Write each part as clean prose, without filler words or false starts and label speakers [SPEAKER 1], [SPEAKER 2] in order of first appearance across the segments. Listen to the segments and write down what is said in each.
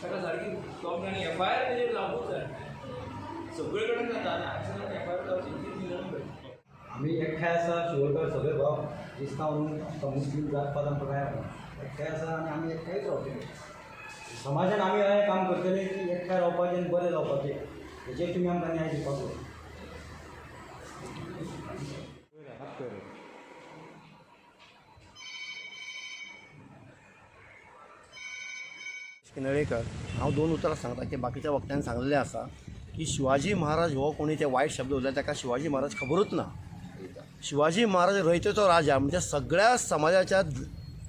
[SPEAKER 1] ताका सारकी स्टॉप आनी एफआयआर तेजेर लावूंक जाय सगळे कडेन जाता आनी आयसर एफआयआर लावची
[SPEAKER 2] आम्ही एकठांय आसा शिवोलकर सगळे भाव क्रिस्तांव मुस्लीम जात पातां काय एकठांय आसा आनी आमी एकठांयच रावतले समाजान आमी हें काम करतले की एकठांय रावपाचें आनी बरें जावपाचें हेचेर तुमी आमकां न्याय दिवपाक जाय.
[SPEAKER 3] किनळेकर हांव दोन उतरां सांगता की बाकीच्या वक्त्यांनी सांगलेलें आसा की शिवाजी महाराज हो कोणी ते वायट शब्द उलयता ताका शिवाजी महाराज खबरूच ना. शिवाजी महाराज रयतेचो राजा म्हणजे सगळ्या समाजाच्या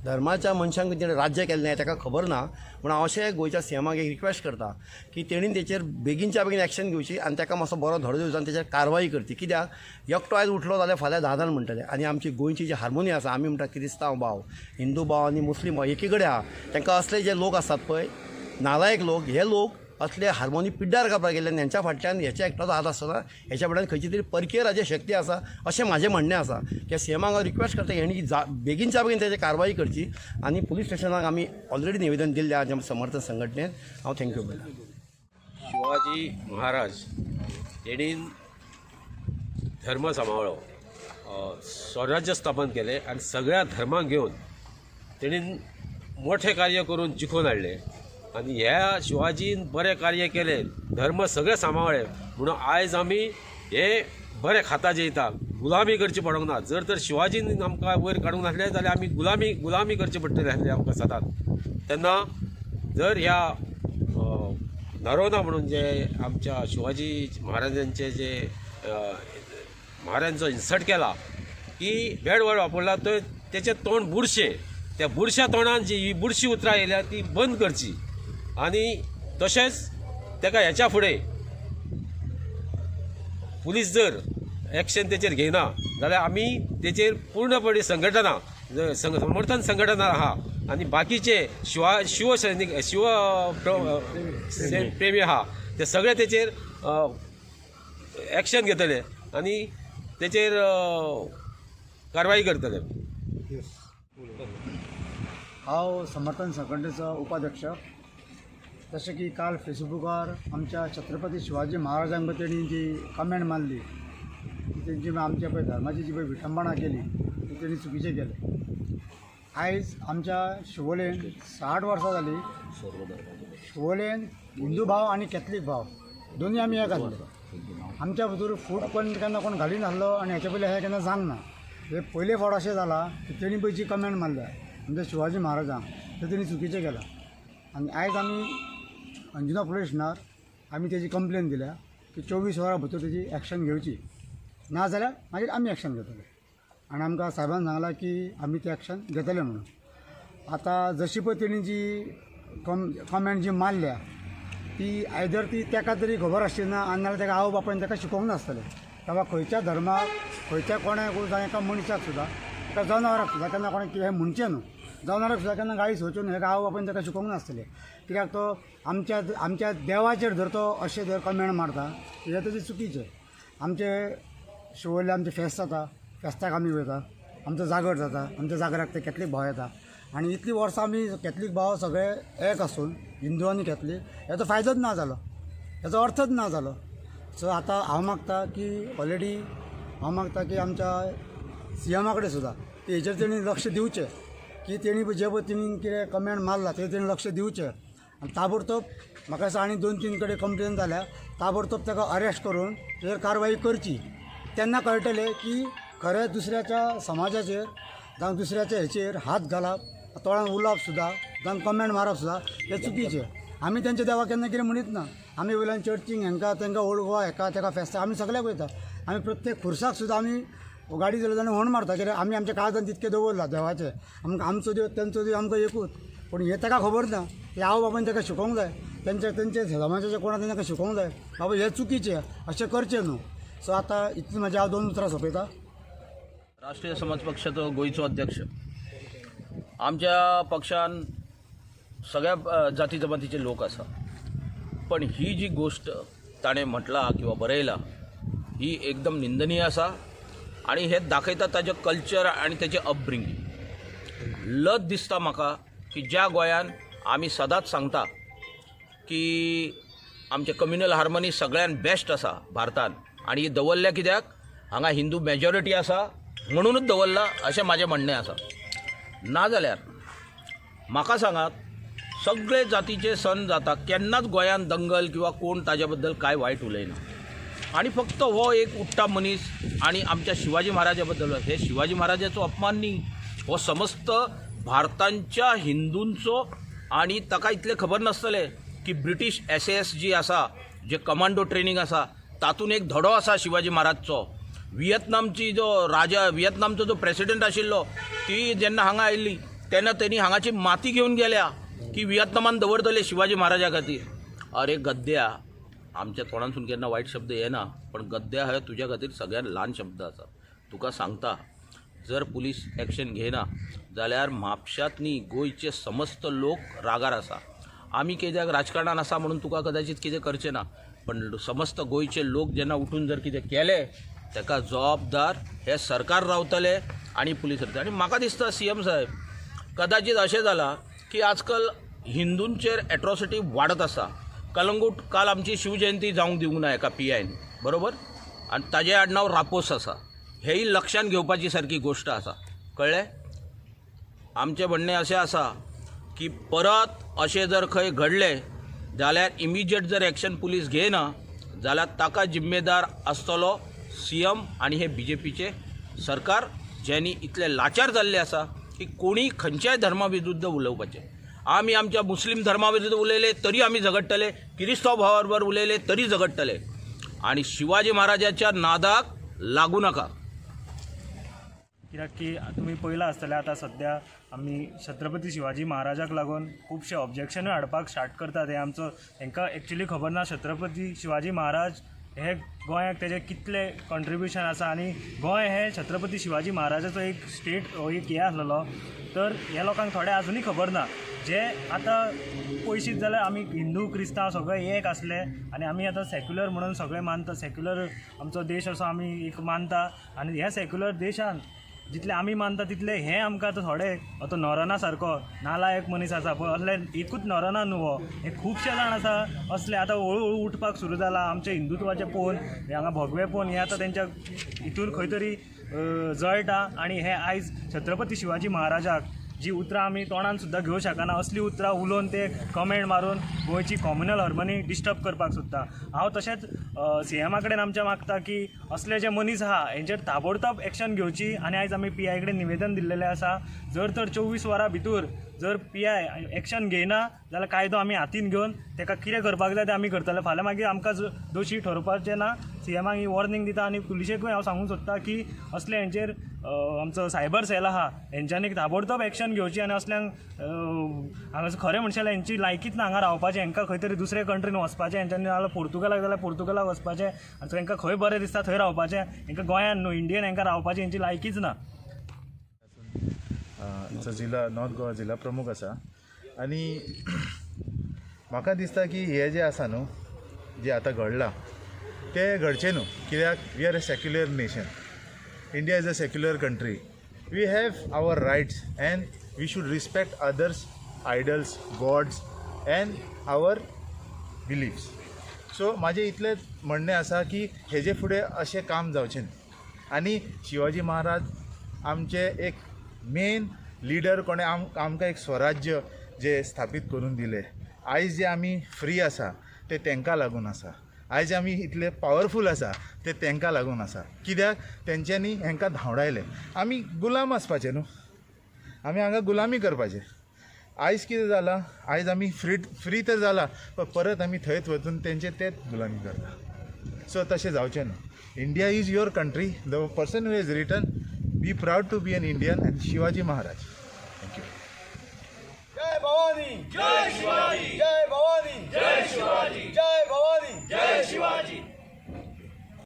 [SPEAKER 3] धर्माच्या मनशांक तेणें राज्य केलें हें ताका खबर ना. पूण हांव अशें गोंयच्या सीएमाक एक रिक्वेस्ट करता की तेणीन तेचेर बेगीनच्या बेगीन एक्शन घेवची आनी ताका मातसो बरो धडो दिवचो आनी तेचेर कारवाई करची. कित्याक एकटो आयज उठलो जाल्यार फाल्यां 10 जाण म्हणटले आनी आमची गोंयची जी हार्मोनी आसा आमी म्हणटा क्रिस्तांव भाव हिंदू भाव आनी मुस्लीम भाव एकी कडेन आहा तांकां असले जे लोक आसात पळय नालायक लोक हे लोक असले हार्मोनी पिड्ड्यार करपाक गेले आनी हेंच्या फाटल्यान हेच्या एकटाचो हात आसतना हेच्या फाटल्यान खंयची तरी परकीय राज्य शक्ती आसा अशें म्हाजें म्हणणें आसा. की सीएमाक हांव रिक्वेस्ट करता हेणी बेगीनच्या बेगीन तेची कारवाई करची आनी पुलीस स्टेशनाक आमी ऑलरेडी निवेदन दिल्लें आसा समर्थन संघटनेन. हांव थँक्यू म्हणटा.
[SPEAKER 4] शिवाजी महाराज तेणी धर्म सांबाळ्ळो स्वराज्य स्थापन केलें आनी सगळ्या धर्मांक घेवन तेणी मोठें कार्य करून जिखून हाडलें आनी ह्या शिवाजीन बरें कार्य केलें धर्म सगळे सांबाळ्ळे म्हणून आयज आमी हे बरें खाता जेयता गुलामी करची पडोंक ना. जर तर शिवाजीन आमकां वयर काडूंक नासलें जाल्यार आमी गुलामी करची पडटली आसली आमकां सदांच. तेन्ना जर ह्या नरोना म्हणून जे आमच्या शिवाजी महाराजांचे जे महाराजांचो इन्सल्ट केला की बेड वर्ड वापरला तर तेचें तोंड बुरशें त्या बुरश्या तोंडान जी ही बुरशी उतरां येयल्या ती बंद करची आनी तशेंच ताका हेच्या फुडें पुलीस जर एक्शन तेचेर घेयना जाल्यार आमी तेचेर पूर्णपणे संघटना समर्थन संघटना आहा आनी बाकीचे शिवसैनीक प्रेमी आहा ते सगळे तेचेर एक्शन घेतले आनी तेचेर कारवाई करतले.
[SPEAKER 5] हांव समर्थन संघटनेचो उपाध्यक्ष. जशें की काल फेसबुकार आमच्या छत्रपती शिवाजी महाराजांक तेणी जी कमेंट मारली तेंची आमच्या पळय धर्माची जी पळय विटंबना केली ती तेणी चुकीचें केलें. आयज आमच्या शिवोलेन 60 वर्सां जालीं शिवोलेन हिंदू भाव आनी कॅथलीक भाव दोनूय आमी एक आसले. आमच्या भितर फूट पण केन्ना कोण घाली नासलो आनी हेच्या पयलीं हें केन्ना जावंक ना. हे पयले फावट अशें जाला की तेणी पळय जी कमेंट मारल्या म्हणजे शिवाजी महाराजांक तें तेणी चुकीचें केलां आनी आयज आमी अंजुना पुलीस स्टेशनार आमी तेजी कंप्लेन दिल्या की 24 वरां भितर तेजी एक्शन घेवची ना जाल्यार मागीर आमी एक्शन घेतले आनी आमकां साहेबान सांगलां की आमी ती एक्शन घेतले म्हणून. आतां जशी पळय तेणी जी कमेंट जी मारल्या ती आयदर ती ताका तरी खबर आसची ना आनी नाल्यार ताका आवय बापायन ताका शिकोवंक नासतलें. तेव्हा खंयच्या धर्माक खंयच्या कोणाक जावं एका मनशाक सुद्दां एका जनावराक सुद्दां केन्ना कोणाक हें म्हणचें न्हू. जनावराक सुद्दां केन्ना गाळी सोंच्यो न्हू. हेका आवय बापायन ताका शिकोवंक नासतलें. कित्याक तो आमच्या देवाचेर जर तो अशें जर कमेंट मारता हें तेजें चुकीचें. आमचे शिवोले आमचे फेस्त जाता फेस्ताक आमी वयता आमचो जागर जाता आमच्या जागराक ते कॅथलीक भाव येता आनी इतलीं वर्सां आमी कॅथलीक भाव सगळे एक आसून हिंदू आनी कॅथलीक हेचो फायदोच ना जालो हेचो अर्थच ना जालो. सो आतां हांव मागता की ऑलरेडी हांव मागता की आमच्या सीएमा कडेन सुद्दां हेचेर तेणी लक्ष दिवचें की तेणी जे पळय तेणी कितें कमेंट मारला ते तेणी लक्ष दिवचें आनी ताबडतोब म्हाका दिसता आनी 2-3 कडेन कंप्लेन जाल्या ताबडतोब ताका अरेस्ट करून तेचेर कारवाई करची. तेन्ना कळटलें की खरें दुसऱ्याच्या समाजाचेर जावं दुसऱ्याच्या हेचेर हात घालप तोंडान उलोवप सुद्दां जावं कमेंट मारप सुद्दां हें चुकीचें. आमी तेंच्या देवा केन्ना कितें म्हणीत ना. आमी वयल्यान चर्चीक हेंकां तेंकां ओळखो हेका तेका फेस्ताक आमी सगळ्याक वयता. आमी प्रत्येक खुर्साक सुद्दां आमी गाडी चलयता आनी होण मारता कित्याक आमी आमच्या काळजान तितकें दवरला देवाचें. आमकां आमचो देव तेंचो देव आमकां एकूच. पूण हें ताका खबर ना. हे आवय बापायन ताका शिकोवंक जाय तेंचे समाजाच्या कोणा ताका शिकोवंक जाय बाबा हें चुकीचें अशें करचें न्हू. सो आतां इतलें म्हाजें हांव 2 उतरां सोंपयता.
[SPEAKER 6] राष्ट्रीय समाज पक्षाचो गोंयचो अध्यक्ष. आमच्या पक्षान सगळ्या जाती जमातीचे लोक आसा पण ही जी गोष्ट ताणें म्हटला किंवा बरयला ही एकदम निंदनीय आसा आनी हे दाखयता ताजें कल्चर आनी तेजें अपब्रिंगींग. लज दिसता म्हाका की ज्या गोंयान आमी सदांच सांगता की आमचे कम्युनल हार्मनी सगळ्यात बेस्ट आसा भारतान आनी दवरल्या कित्याक हांगा हिंदू मेजॉरिटी आसा म्हणूनच दवरला अशें म्हजें म्हणणें आसा. नाजाल्यार म्हाका सांगात, सगळे जातीचे सण जाता, केन्नाच गोंयांत दंगल किंवा कोण ताज्या बद्दल कांय वायट उलयना. आणि फक्त हो एक उठ्ठा मनीस आणि आमच्या शिवाजी महाराजा बद्दल, हे शिवाजी महाराजाचो अपमान न्ही, हो समस्त भारतांच्या हिंदूंचो. आणि ताका इतलें खबर नासतलें की ब्रिटीश SAS जी आसा, जे कमांडो ट्रेनिंग आसा, तातूंत एक धडो आसा शिवाजी महाराजचो. व्हिएतनामची व्हिएतनामचो जो प्रेसिडेंट आशिल्लो, ती जेन्ना हांगा आयिल्ली तेन्ना तेणी हांगाची माती घेवन गेल्या की व्हिएतनामान दवरतले शिवाजी महाराजा खातीर. अरे गद्द्या, आमच्या तोंडांतसून केन्ना वायट शब्द येना, पण गद्द्या हे तुज्या खातीर सगळ्यात ल्हान शब्द आसा. तुका सांगता, जर पुलीस ॲक्शन घेना जाल्यार म्हापशांत न्ही, गोंयचे समस्त लोक रागार आसा. आमी कित्याक राजकारणान आसा म्हणून तुका कदाचित कितें करचें ना, पण समस्त गोंयचे लोक जेन्ना उठून जर कितें केलें ताका जबाबदार हे सरकार रावतले आनी पुलीस रावतले. आनी म्हाका दिसता CM साहेब, कदाचित अशें जालां की आजकाल हिंदूंचेर एट्रॉसिटी वाडत आसा. कलंगूट काल आमची शिवजयंती जावंक दिवंक ना एका PIन, बरोबर, आनी ताजें आडनाव रापोस आसा. हेय लक्षांत घेवपाची सारकी गोश्ट आसा. कळ्ळें? आमचें म्हणणें अशें आसा की परत अशें जर खंय घडलें जाल्यार इमिजिएट जर ॲक्शन पुलीस घेना जाल्यार ताका जिम्मेदार आसतलो CM आनी हे BJPचे सरकार, ज्यांनी इतले लाचार जाल्ले आसा की कोणी खंयच्याय धर्मा विरुद्ध उलोवपाचें. आमी आमच्या मुस्लीम धर्मा विरुद्ध उलयले तरी आमी झगडटले, किरिस्तांव भावा बरोबर उलयले तरी झगडटले. आनी शिवाजी महाराजाच्या नादाक लागू नाका.
[SPEAKER 7] कित्याक की तुमी पळयलां आसतलें आतां सद्या आमी छत्रपती शिवाजी महाराजाक लागून खुबशे ऑब्जेक्शनूय हाडपाक स्टार्ट करतात. हे आमचो तांकां एक्चुली खबर ना छत्रपती शिवाजी महाराज हे गोंयाक तेजें कितलें कॉन्ट्रिब्युशन आसा. आनी गोंय हे छत्रपती शिवाजी महाराजाचो एक स्टेट एक हे आसलेलो, तर ह्या लोकांक थोडे आजुनूय खबर ना. जे आतां पयशींच जाल्यार आमी हिंदू क्रिस्तांव सगळे एक आसले आनी आमी आतां सेक्युलर म्हणून सगळे मानता. सेक्युलर आमचो देश असो आमी एक मानता. आनी ह्या सेक्युलर देशान जितले आमी मानता तितले हे आमकां आतां थोडे आतां नॉरना सारको नालायक मनीस आसा पळय, असले एकूच नॉरना न्हू हो, हे खुबशे जाण आसा असले आतां हळू उठपाक सुरू जाला. आमचे हिंदुत्वाचे पळोवन, हांगा भगवे पळोवन हे आतां तेंच्या हितून खंय तरी जळटा. आनी हे आयज छत्रपती शिवाजी महाराजाक जी उतरां आमी तोंडान सुद्दां घेवंक शकना, असली उतरां उलोवन ते कमेंट मारून गोंयची कॉम्युनल हार्मनी डिस्टर्ब करपाक सोदता. हांव तशेंच CM कडेन आमच्या मागता की असले जे मनीस आहा हेंचेर ताबडतोब एक्शन घेवची. आनी आयज आमी PI कडेन निवेदन दिल्लेलें आसा. जर तर 24 वरां भितर जर PI एक्शन घेयना जाल्यार कायदो आमी हातीन घेवन ताका कितें करपाक जाय तें आमी करतले. फाल्यां मागीर आमकां दोशी ठरोवपाचें ना. CMाक ही वॉर्निंग दिता. आनी पुलिशेकूय हांव सांगूंक सोदता की असले हेंचेर आमचो सायबर सेल आहा हेंच्यांनी ताबडतोब एक्शन घेवची. आनी असल्यांक हांगासर खरें म्हणचें जाल्यार हेंची लायकीच ना हांगा रावपाचें. हेंकां खंय तरी दुसरे कंट्रीन वचपाचें, हेंच्यांनी जाल्यार पोर्तुगालाक जाल्यार पोर्तुगालाक वचपाचें. आनी तेंकां खंय बरें दिसता थंय रावपाचें. हेंकां गोंयान न्हू, इंडियन हेंकां रावपाचें हेंची लायकीच ना.
[SPEAKER 8] जो जिल्हा नॉर्थ गोवा जिल्हा प्रमुख आसा. आनी म्हाका दिसता की हे जे आसा न्हू, जे आतां घडलां तें घडचें न्हू. कित्याक we are a secular nation. India is a secular country. We have our rights and we should respect others idols, gods and our beliefs. So म्हाजें इतलें म्हणणें आसा की हेजे फुडें अशें काम जावचें न्ही. आनी शिवाजी महाराज आमचे एक मेन लिडर कोणें आमकां एक स्वराज्य जे स्थापीत करून दिलें. आयज जे आमी फ्री आसा ते तांकां लागून आसा. आयज आमी इतले पावरफूल आसा ते तांकां लागून आसा. कित्याक तेंच्यांनी हेंकां धांवडायलें. आमी गुलाम आसपाचे न्हू, आमी हांगा गुलामी करपाचें. आयज कितें जालां, आयज आमी फ्री तर जाला पण परत आमी थंयच वचून तेंचे तेच गुलामी करता. सो तशें जावचें न्हू. India is your country. The person who has written be proud to be an Indian and Shivaji Maharaj. Thank you.
[SPEAKER 2] जय भवानी, जय शिवाजी, जय भवानी, जय शिवाजी, जय भवानी, जय शिवाजी.